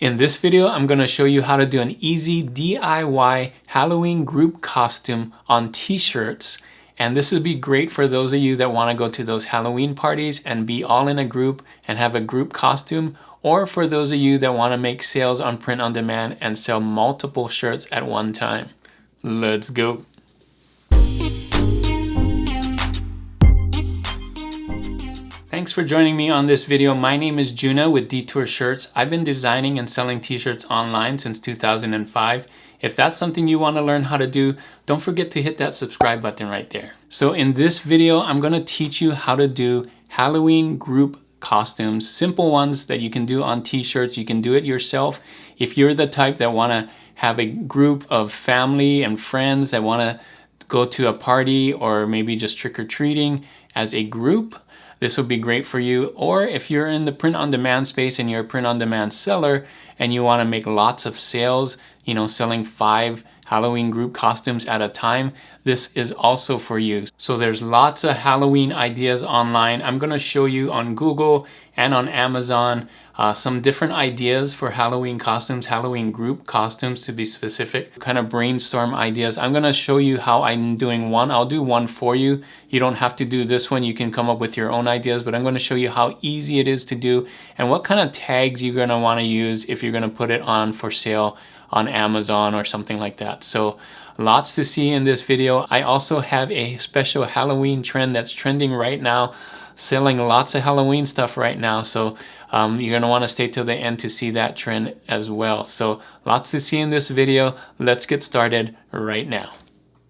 In this video, I'm going to show you how to do an easy DIY Halloween group costume on t-shirts. And this would be great for those of you that want to go to those Halloween parties and be all in a group and have a group costume, or for those of you that want to make sales on print on demand and sell multiple shirts at one time. Let's go. Thanks for joining me on this video. My name is Juna with Detour Shirts. I've been designing and selling t-shirts online since 2005. If that's something you want to learn how to do, don't forget to hit that subscribe button right there. So in this video, I'm going to teach you how to do Halloween group costumes, simple ones that you can do on t-shirts. You can do it yourself. If you're the type that want to have a group of family and friends that want to go to a party or maybe just trick-or-treating as a group, this would be great for you. Or if you're in the print-on-demand space and you're a print-on-demand seller and you want to make lots of sales, you know, selling 5 Halloween group costumes at a time, this is also for you. So there's lots of Halloween ideas online. I'm going to show you on Google and on Amazon some different ideas for Halloween costumes, Halloween group costumes to be specific, kind of brainstorm ideas. I'm going to show you how I'm doing one. I'll do one for you. You don't have to do this one. You can come up with your own ideas, but I'm going to show you how easy it is to do and what kind of tags you're going to want to use if you're going to put it on for sale on Amazon or something like that. So lots to see in this video. I also have a special Halloween trend that's trending right now, selling lots of Halloween stuff right now. So you're gonna wanna stay till the end to see that trend as well. So lots to see in this video. Let's get started right now.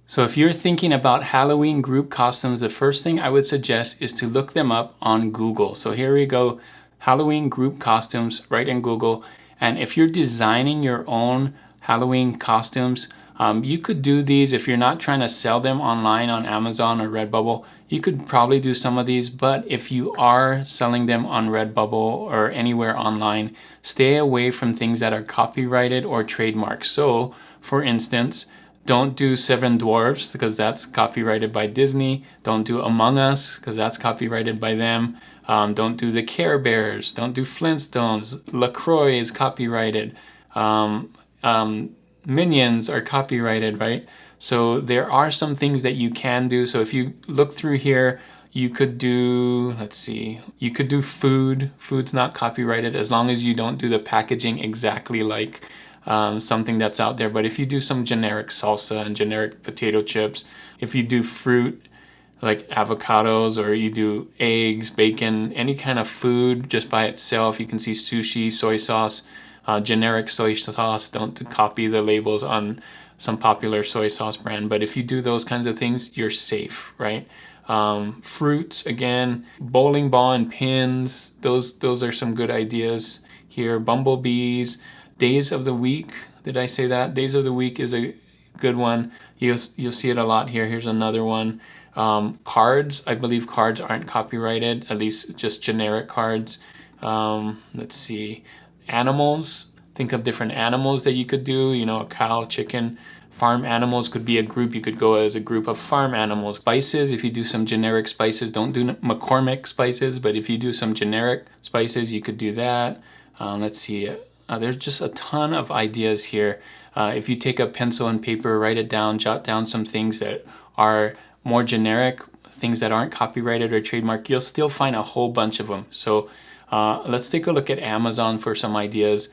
So if you're thinking about Halloween group costumes, the first thing I would suggest is to look them up on Google. So here we go, Halloween group costumes, right in Google. And if you're designing your own Halloween costumes, you could do these if you're not trying to sell them online on Amazon or Redbubble. You could probably do some of these, but if you are selling them on Redbubble or anywhere online, stay away from things that are copyrighted or trademarked. So, for instance, don't do Seven Dwarfs because that's copyrighted by Disney. Don't do Among Us because that's copyrighted by them. Don't do the Care Bears. Don't do Flintstones. LaCroix is copyrighted. Minions are copyrighted, right? So there are some things that you can do. So if you look through here, you could do, let's see, you could do food. Food's not copyrighted as long as you don't do the packaging exactly like something that's out there. But if you do some generic salsa and generic potato chips, if you do fruit like avocados, or you do eggs, bacon, any kind of food just by itself, you can see sushi, soy sauce, generic soy sauce. Don't copy the labels on some popular soy sauce brand, but if you do those kinds of things, you're safe, right? Fruits, again, bowling ball and pins, those are some good ideas here. Bumblebees, days of the week, did I say that? Days of the week is a good one. You'll see it a lot here. Here's another one. Cards, I believe cards aren't copyrighted, at least just generic cards. Let's see, animals, think of different animals that you could do, you know, a cow, chicken. Farm animals could be a group. You could go as a group of farm animals. Spices, if you do some generic spices, don't do McCormick spices, but if you do some generic spices, you could do that. Let's see, there's just a ton of ideas here. If you take a pencil and paper, write it down, jot down some things that are more generic, things that aren't copyrighted or trademarked, you'll still find a whole bunch of them. So let's take a look at Amazon for some ideas.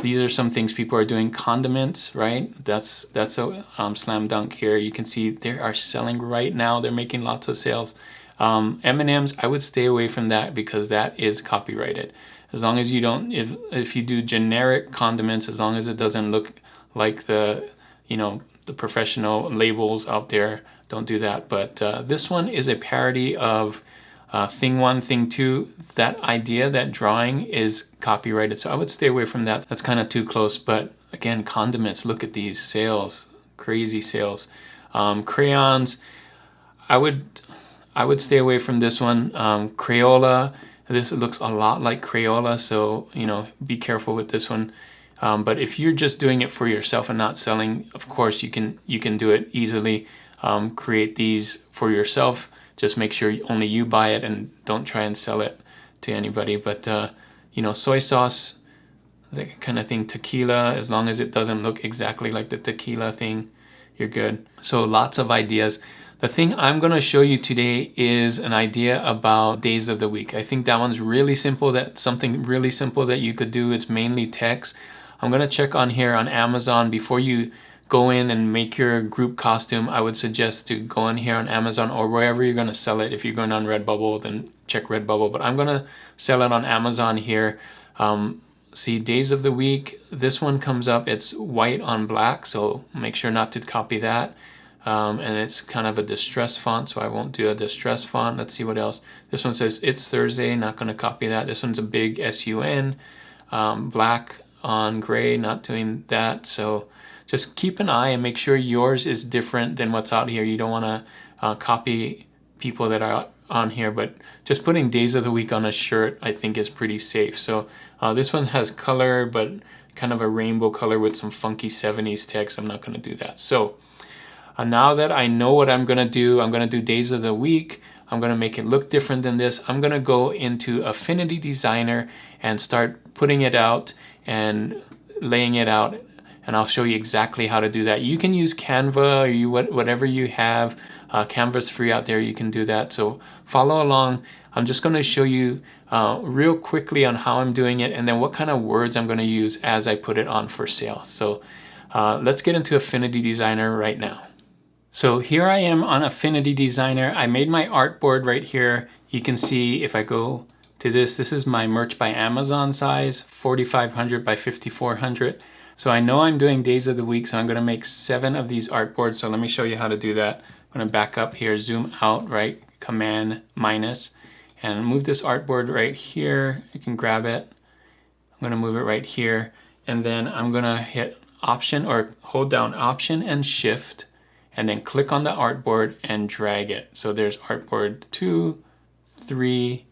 These are some things people are doing. Condiments, right? That's a slam dunk here. You can see they are selling right now. They're making lots of sales. M&Ms, I would stay away from that because that is copyrighted. As long as you don't, if you do generic condiments, as long as it doesn't look like the, you know, the professional labels out there, don't do that. But this one is a parody of Thing 1, Thing 2. That idea, that drawing is copyrighted, so I would stay away from that. That's kind of too close. But again, condiments, look at these sales, crazy sales. Crayons, I would stay away from this one. Crayola, this looks a lot like Crayola, so you know, be careful with this one. But if you're just doing it for yourself and not selling, of course you can do it easily. Create these for yourself. Just make sure only you buy it and don't try and sell it to anybody. But you know, soy sauce, that kind of thing, tequila, as long as it doesn't look exactly like the tequila thing, you're good. So lots of ideas. The thing I'm going to show you today is an idea about days of the week. I think that one's really simple. That's something really simple that you could do. It's mainly text. I'm going to check on here on Amazon. Before you go in and make your group costume, I would suggest to go in here on Amazon or wherever you're going to sell it. If you're going on Redbubble, then check Redbubble. But I'm going to sell it on Amazon here. See, days of the week, this one comes up, it's white on black, so make sure not to copy that. And it's kind of a distress font, so I won't do a distress font. Let's see what else. This one says it's Thursday, not going to copy that. This one's a big SUN, black on gray, not doing that. So just keep an eye and make sure yours is different than what's out here. You don't want to copy people that are on here, but just putting days of the week on a shirt I think is pretty safe. So this one has color, but kind of a rainbow color with some funky 70s text. I'm not going to do that. So now that I know what I'm going to do, I'm going to do days of the week. I'm going to make it look different than this. I'm going to go into Affinity Designer and start putting it out and laying it out, and I'll show you exactly how to do that. You can use Canva or whatever you have. Canva's free out there, you can do that. So follow along. I'm just going to show you real quickly on how I'm doing it and then what kind of words I'm going to use as I put it on for sale. So let's get into Affinity Designer right now. So here I am on Affinity Designer. I made my artboard right here. You can see if I go to this is my merch by Amazon size, 4,500 by 5,400. So I know I'm doing days of the week, so I'm going to make 7 of these artboards. So let me show you how to do that. I'm going to back up here, zoom out, right, Command minus, and move this artboard right here. You can grab it. I'm going to move it right here, and then I'm going to hit Option or hold down Option and Shift, and then click on the artboard and drag it. So there's artboard 2, 3,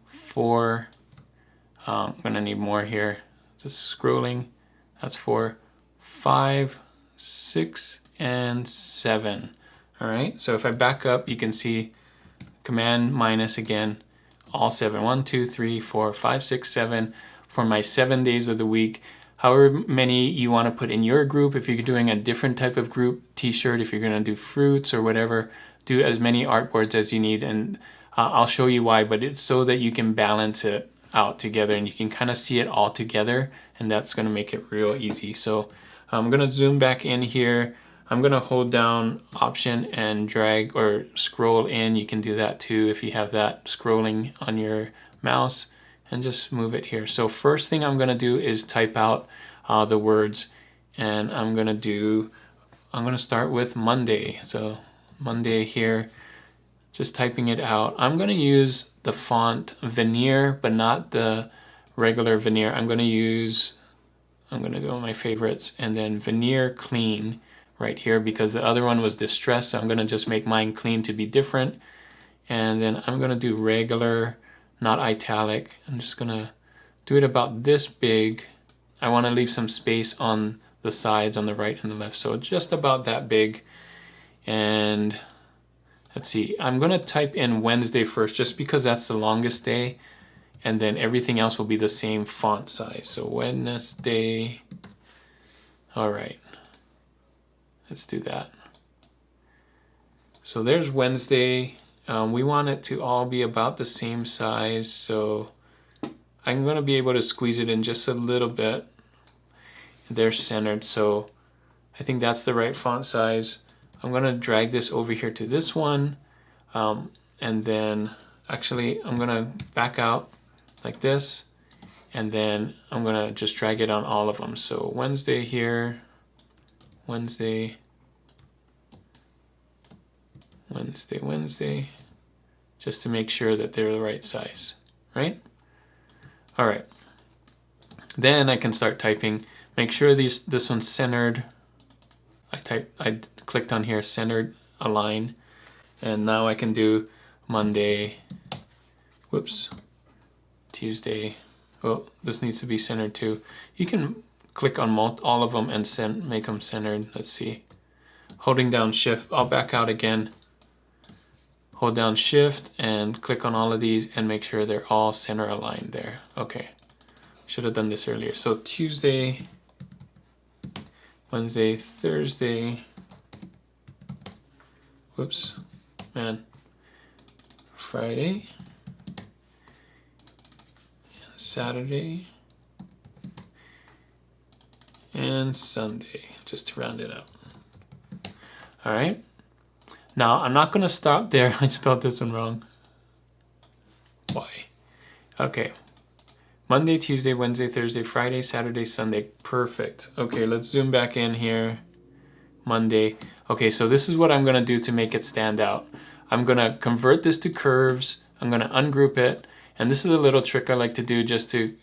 4. I'm going to need more here. Just scrolling. That's 4, 5, 6, and 7. All right, so if I back up, you can see Command minus again, all 7. 1, 2, 3, 4, 5, 6, 7 for my 7 days of the week. However many you want to put in your group. If you're doing a different type of group t-shirt, if you're going to do fruits or whatever, do as many artboards as you need. And I'll show you why, but it's so that you can balance it out together and you can kind of see it all together, and that's going to make it real easy. So I'm going to zoom back in here. I'm going to hold down Option and drag or scroll in. You can do that too if you have that scrolling on your mouse, and just move it here. So first thing I'm going to do is type out the words, and I'm going to start with Monday. So Monday here, just typing it out. I'm going to use the font Veneer, but not the regular Veneer. I'm going to go my favorites and then Veneer Clean right here, because the other one was Distress. So I'm going to just make mine clean to be different. And then I'm going to do regular, not italic. I'm just going to do it about this big. I want to leave some space on the sides, on the right and the left. So just about that big. And let's see, I'm going to type in Wednesday first, just because that's the longest day. And then everything else will be the same font size. So Wednesday. All right. Let's do that. So there's Wednesday. We want it to all be about the same size. So I'm going to be able to squeeze it in just a little bit. They're centered. So I think that's the right font size. I'm going to drag this over here to this one. And then actually I'm going to back out like this. And then I'm going to just drag it on all of them. So Wednesday here, Wednesday, Wednesday, Wednesday, just to make sure that they're the right size, right? All right. Then I can start typing. Make sure this one's centered. I clicked on here, centered, align, and now I can do Monday, whoops, Tuesday. Oh, this needs to be centered too. You can click on all of them and make them centered. Let's see. Holding down Shift, I'll back out again. Hold down Shift and click on all of these and make sure they're all center aligned there. Okay. Should have done this earlier. So Tuesday, Wednesday, Thursday, whoops, man, Friday, Saturday, and Sunday, just to round it out. All right. Now, I'm not going to stop there. I spelled this one wrong. Why? Okay. Monday, Tuesday, Wednesday, Thursday, Friday, Saturday, Sunday. Perfect. Okay, let's zoom back in here. Monday. Okay, so this is what I'm going to do to make it stand out. I'm going to convert this to curves. I'm going to ungroup it. And this is a little trick I like to do just to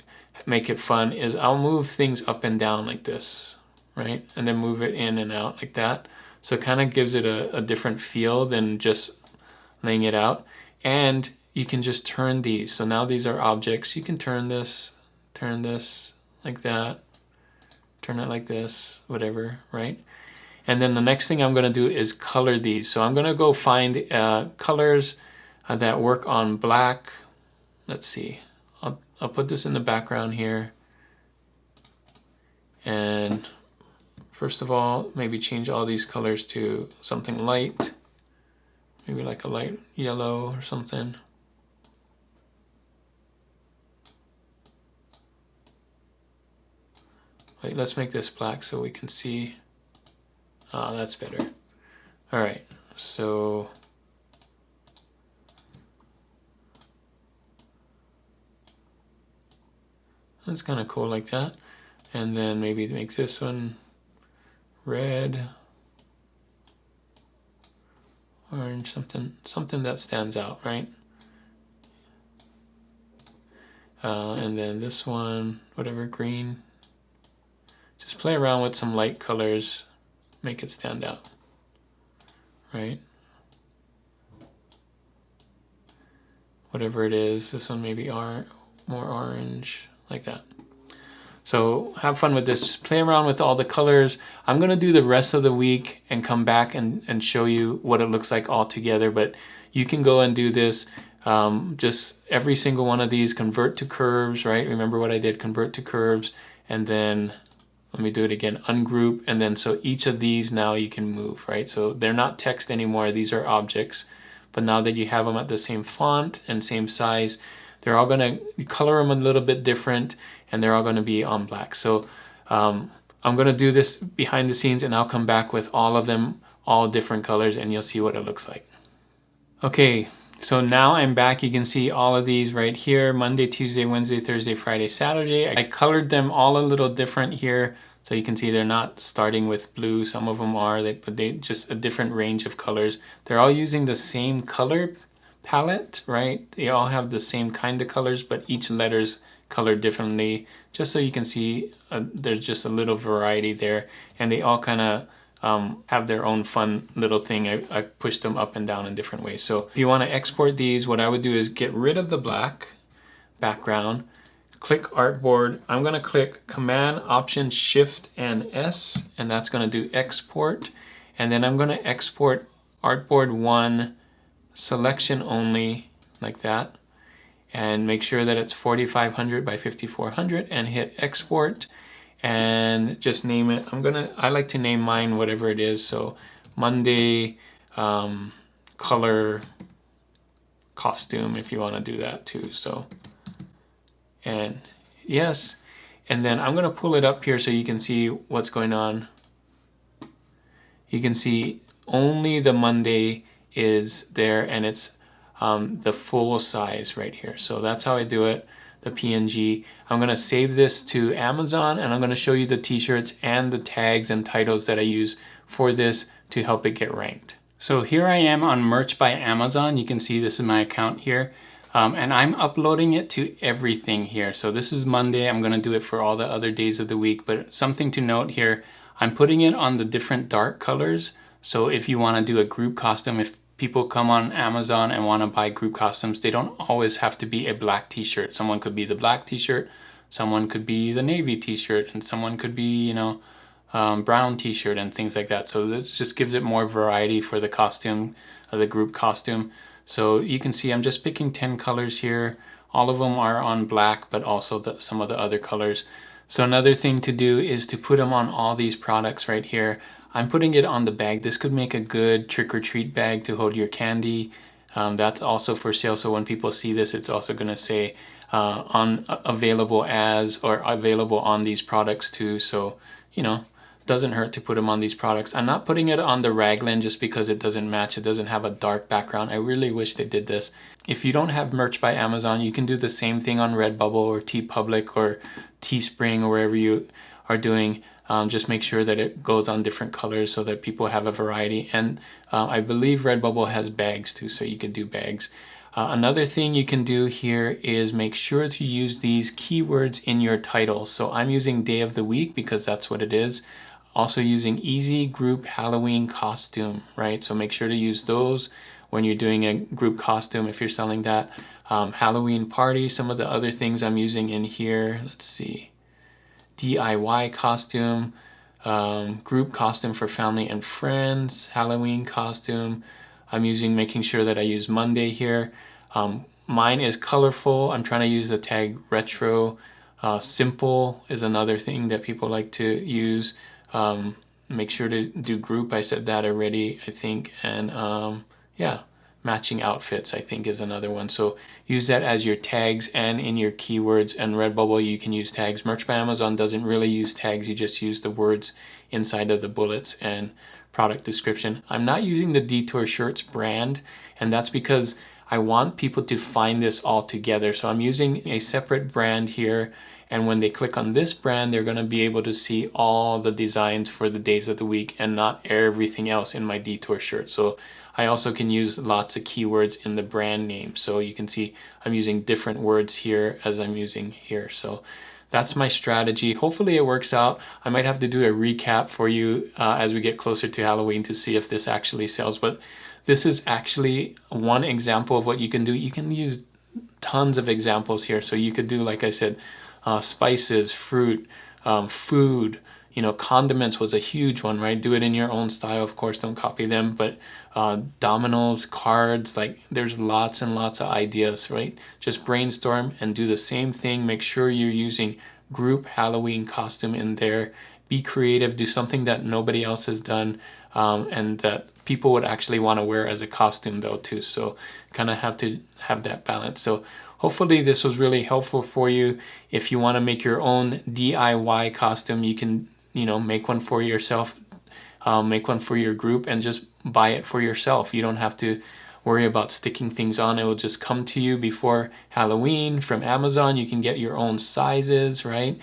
make it fun, is I'll move things up and down like this, right? And then move it in and out like that. So it kind of gives it a different feel than just laying it out. And you can just turn these. So now these are objects. You can turn this like that, turn it like this, whatever, right? And then the next thing I'm going to do is color these. So I'm going to go find colors that work on black. Let's see. I'll put this in the background here. And first of all, maybe change all these colors to something light. Maybe like a light yellow or something. Wait, let's make this black so we can see. Ah, that's better. All right, so that's kind of cool like that. And then maybe make this one red, orange, something that stands out, right? And then this one, whatever, green. Just play around with some light colors, make it stand out, right? Whatever it is, this one maybe more orange, like that. So have fun with this, just play around with all the colors. I'm gonna do the rest of the week and come back and show you what it looks like all together, but you can go and do this. Just every single one of these, convert to curves, right? Remember what I did, convert to curves, and then let me do it again, ungroup, and then so each of these now you can move, right? So they're not text anymore, these are objects, but now that you have them at the same font and same size, they're all gonna color them a little bit different, and they're all gonna be on black. So I'm gonna do this behind the scenes, and I'll come back with all of them, all different colors, and you'll see what it looks like. Okay, so now I'm back. You can see all of these right here, Monday, Tuesday, Wednesday, Thursday, Friday, Saturday. I colored them all a little different here. So you can see they're not starting with blue. Some of them are, but they just a different range of colors. They're all using the same color palette, right? They all have the same kind of colors, but each letter's colored differently, just so you can see there's just a little variety there. And they all kind of have their own fun little thing. I pushed them up and down in different ways. So if you want to export these, what I would do is get rid of the black background, click artboard. I'm going to click Command, Option, Shift, and S, and that's going to do export. And then I'm going to export artboard 1 selection only, like that. And make sure that it's 4500 by 5400 and hit export. And just name it. I like to name mine whatever it is. So Monday color costume, if you want to do that too. So, and yes, and then I'm gonna pull it up here so you can see what's going on. You can see only the Monday is there, and it's the full size right here. So that's how I do it. The PNG. I'm going to save this to Amazon, and I'm going to show you the t-shirts and the tags and titles that I use for this to help it get ranked. So here I am on Merch by Amazon. You can see this is my account here, and I'm uploading it to everything here. So this is Monday. I'm going to do it for all the other days of the week, but something to note here, I'm putting it on the different dark colors. So if you want to do a group costume, if people come on Amazon and want to buy group costumes, they don't always have to be a black t-shirt. Someone could be the black t-shirt, someone could be the navy t-shirt, and someone could be, you know, brown t-shirt and things like that. So this just gives it more variety for the costume, the group costume. So you can see I'm just picking 10 colors here All of them are on black, but also some of the other colors. So another thing to do is to put them on all these products right here. I'm putting it on the bag. This could make a good trick-or-treat bag to hold your candy. That's also for sale, so when people see this, it's also going to say available as, or available on these products too. So, you know, doesn't hurt to put them on these products. I'm not putting it on the raglan just because it doesn't match. It doesn't have a dark background. I really wish they did this. If you don't have merch by Amazon, you can do the same thing on Redbubble or TeePublic or Teespring or wherever you are doing. Just make sure that it goes on different colors so that people have a variety. And I believe Redbubble has bags too, so you could do bags. Another thing you can do here is make sure to use these keywords in your title. So I'm using day of the week because that's what it is. Also using easy group Halloween costume, right? So make sure to use those when you're doing a group costume if you're selling that. Halloween party, some of the other things I'm using in here, let's see. DIY costume, group costume for family and friends, Halloween costume. I'm making sure that I use Monday here. Mine is colorful. I'm trying to use the tag retro. Simple is another thing that people like to use. Make sure to do group. I said that already, I think. And yeah, matching outfits, I think, is another one. So use that as your tags and in your keywords. And Redbubble, you can use tags. Merch by Amazon doesn't really use tags. You just use the words inside of the bullets and product description. I'm not using the Detour Shirts brand, and that's because I want people to find this all together. So I'm using a separate brand here, and when they click on this brand, they're going to be able to see all the designs for the days of the week and not everything else in my Detour shirt. So I also can use lots of keywords in the brand name. So you can see I'm using different words here as I'm using here. So that's my strategy. Hopefully it works out. I might have to do a recap for you as we get closer to Halloween to see if this actually sells. But this is actually one example of what you can do. You can use tons of examples here. So you could do, like I said, spices, fruit, food, condiments was a huge one, right? Do it in your own style, of course, don't copy them, but dominoes, cards, like there's lots and lots of ideas, right? Just brainstorm and do the same thing. Make sure you're using group Halloween costume in there. Be creative, do something that nobody else has done, and that people would actually want to wear as a costume though too. So kind of have to have that balance. So hopefully this was really helpful for you. If you want to make your own DIY costume, you can, make one for yourself, make one for your group, and just buy it for yourself. You don't have to worry about sticking things on. It will just come to you before Halloween from Amazon. You can get your own sizes, right?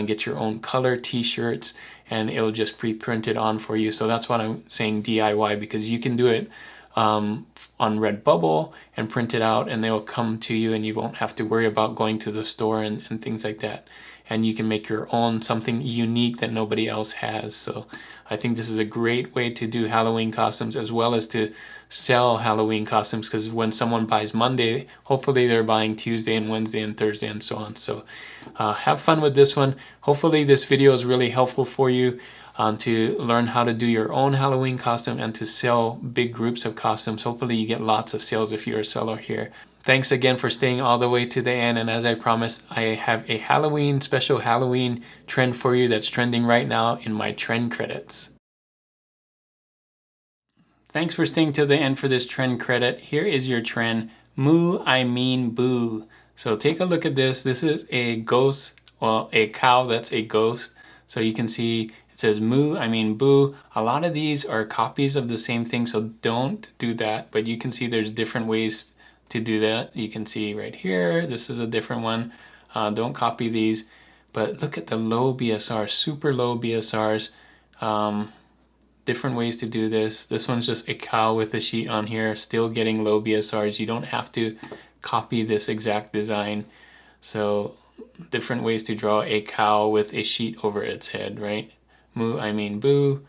Get your own color t-shirts, and it'll just pre-print it on for you. So that's what I'm saying DIY, because you can do it on Redbubble and print it out, and they'll come to you, and you won't have to worry about going to the store and things like that. And you can make your own, something unique that nobody else has. So I think this is a great way to do Halloween costumes, as well as to sell Halloween costumes, because when someone buys Monday, hopefully they're buying Tuesday and Wednesday and Thursday and so on. So have fun with this one. Hopefully this video is really helpful for you to learn how to do your own Halloween costume and to sell big groups of costumes. Hopefully you get lots of sales if you're a seller here. Thanks again for staying all the way to the end, and as I promised, I have a special Halloween trend for you that's trending right now in my trend credits. Thanks for staying till the end for this trend credit. Here is your trend, moo, I mean boo. So take a look at this. This is a ghost, well, a cow that's a ghost. So you can see it says moo, I mean boo. A lot of these are copies of the same thing, so don't do that. But you can see there's different ways to do that. You can see right here, this is a different one. Don't copy these. But look at the low BSRs, super low BSRs. Different ways to do this. This one's just a cow with a sheet on here, still getting low BSRs. You don't have to copy this exact design. So different ways to draw a cow with a sheet over its head, right? Moo, I mean boo.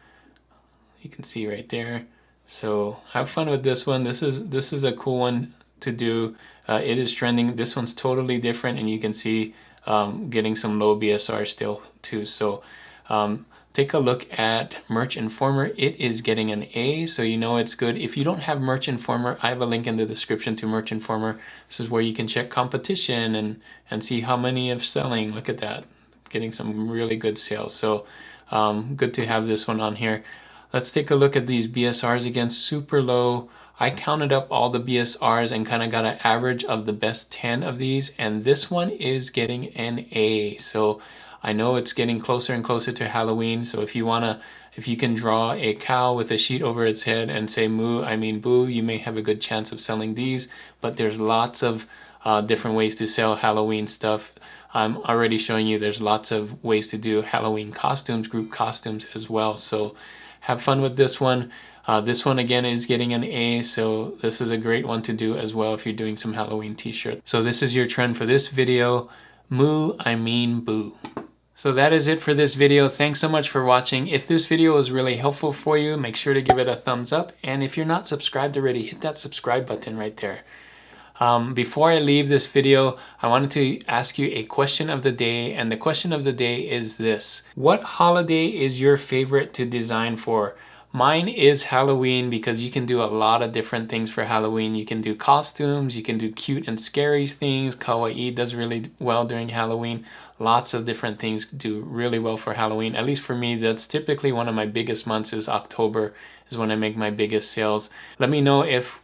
You can see right there. So have fun with this one. This is a cool one to do. It is trending. This one's totally different, and you can see getting some low BSR still too. So Take a look at Merch Informer. It is getting an A, so you know it's good. If you don't have Merch Informer, I have a link in the description to Merch Informer. This is where you can check competition and see how many are selling. Look at that, getting some really good sales. So good to have this one on here. Let's take a look at these BSRs again, super low. I counted up all the BSRs and kind of got an average of the best 10 of these, and this one is getting an A. So I know it's getting closer and closer to Halloween, so if you can draw a cow with a sheet over its head and say moo, I mean boo, you may have a good chance of selling these, but there's lots of different ways to sell Halloween stuff. I'm already showing you there's lots of ways to do Halloween costumes, group costumes as well, so have fun with this one. This one again is getting an A, so this is a great one to do as well if you're doing some Halloween t-shirts. So this is your trend for this video, moo, I mean boo. So that is it for this video. Thanks so much for watching. If this video was really helpful for you, make sure to give it a thumbs up. And if you're not subscribed already, hit that subscribe button right there. Before I leave this video, I wanted to ask you a question of the day. And the question of the day is this: what holiday is your favorite to design for? Mine is Halloween, because you can do a lot of different things for Halloween. You can do costumes, you can do cute and scary things. Kawaii does really well during Halloween. Lots of different things do really well for Halloween. At least for me, that's typically one of my biggest months. Is October is when I make my biggest sales. Let me know if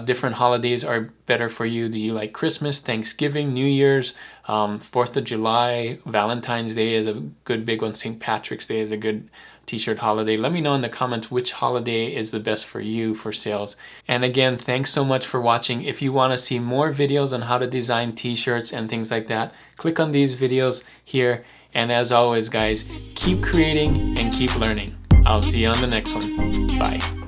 different holidays are better for you. Do you like Christmas, Thanksgiving, New Year's, 4th of July, Valentine's Day is a good big one, St. Patrick's Day is a good t-shirt holiday. Let me know in the comments which holiday is the best for you for sales. And again, thanks so much for watching. If you want to see more videos on how to design t-shirts and things like that, click on these videos here. And as always, guys, keep creating and keep learning. I'll see you on the next one. Bye.